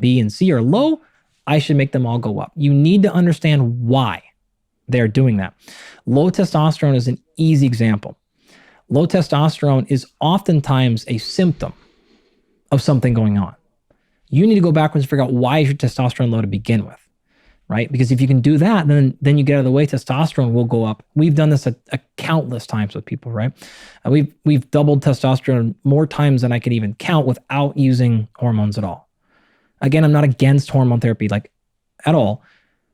B, and C are low, I should make them all go up. You need to understand why they're doing that. Low testosterone is an easy example. Low testosterone is oftentimes a symptom of something going on. You need to go backwards and figure out why is your testosterone low to begin with, right? Because if you can do that, then you get out of the way, testosterone will go up. We've done this a countless times with people, right? We've doubled testosterone more times than I can even count without using hormones at all. Again, I'm not against hormone therapy, like at all,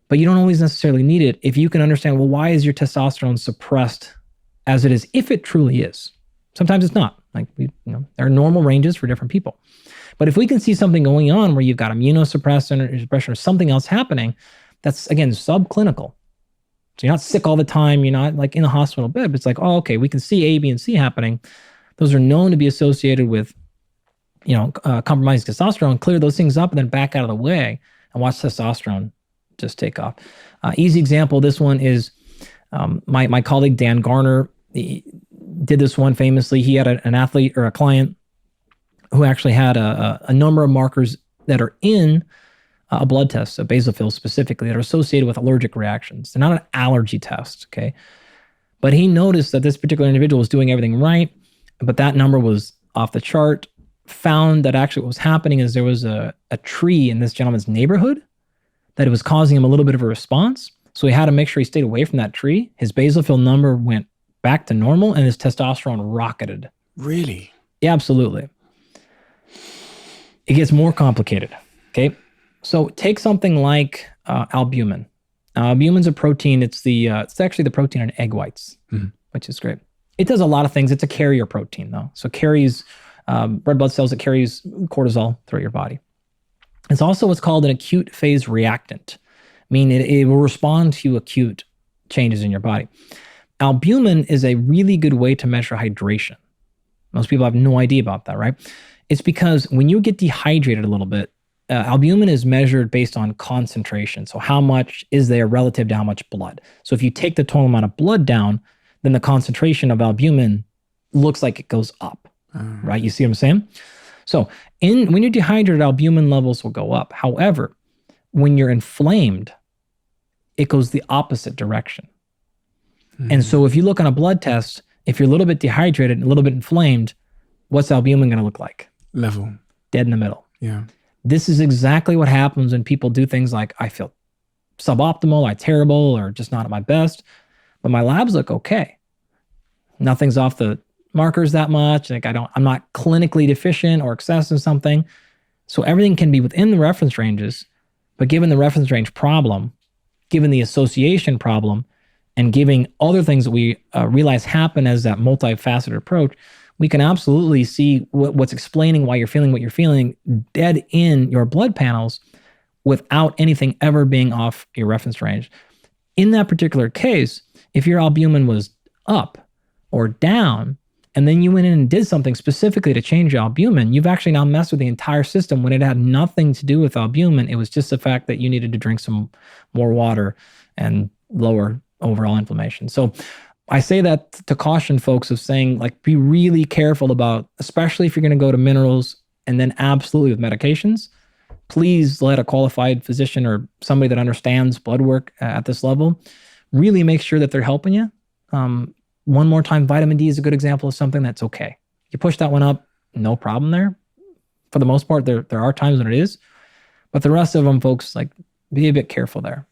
but you don't always necessarily need it if you can understand, well, why is your testosterone suppressed as it is, if it truly is? Sometimes it's not. Like, there are normal ranges for different people. But if we can see something going on where you've got immunosuppression or something else happening, that's, again, subclinical. So you're not sick all the time. You're not like in a hospital bed. But it's like, oh, okay, we can see A, B, and C happening. Those are known to be associated with, compromising testosterone. Clear those things up and then back out of the way and watch testosterone just take off. Easy example, this one is my colleague Dan Garner. He did this one famously. He had an athlete or a client who actually had a number of markers that are in a blood test, a basophil specifically, that are associated with allergic reactions. They're not an allergy test, okay? But he noticed that this particular individual was doing everything right, but that number was off the chart. Found that actually what was happening is there was a tree in this gentleman's neighborhood that it was causing him a little bit of a response. So he had to make sure he stayed away from that tree. His basophil number went back to normal and his testosterone rocketed. Really? Yeah, absolutely. It gets more complicated, okay? So take something like albumin. Albumin's a protein. It's actually the protein in egg whites, which is great. It does a lot of things. It's a carrier protein, though. So carries red blood cells. It carries cortisol throughout your body. It's also what's called an acute phase reactant, meaning it will respond to acute changes in your body. Albumin is a really good way to measure hydration. Most people have no idea about that, right? It's because when you get dehydrated a little bit, albumin is measured based on concentration. So how much is there relative to how much blood? So if you take the total amount of blood down, then the concentration of albumin looks like it goes up, right? You see what I'm saying? So when you're dehydrated, albumin levels will go up. However, when you're inflamed, it goes the opposite direction. And so if you look on a blood test, if you're a little bit dehydrated and a little bit inflamed, what's albumin going to look like? Level. Dead in the middle. Yeah. This is exactly what happens when people do things like, I feel suboptimal, I'm terrible, or just not at my best, but my labs look okay. Nothing's off the markers that much. Like I'm not clinically deficient or excessive something. So everything can be within the reference ranges, but given the reference range problem, given the association problem, and giving other things that we realize happen as that multifaceted approach, we can absolutely see what's explaining why you're feeling what you're feeling dead in your blood panels without anything ever being off your reference range. In that particular case, if your albumin was up or down, and then you went in and did something specifically to change your albumin, you've actually now messed with the entire system when it had nothing to do with albumin. It was just the fact that you needed to drink some more water and lower overall inflammation. So I say that to caution folks of saying, like, be really careful about, especially if you're going to go to minerals and then absolutely with medications, please let a qualified physician or somebody that understands blood work at this level really make sure that they're helping you. One more time, vitamin D is a good example of something that's okay. You push that one up, no problem there. For the most part, there are times when it is, but the rest of them, folks, like, be a bit careful there.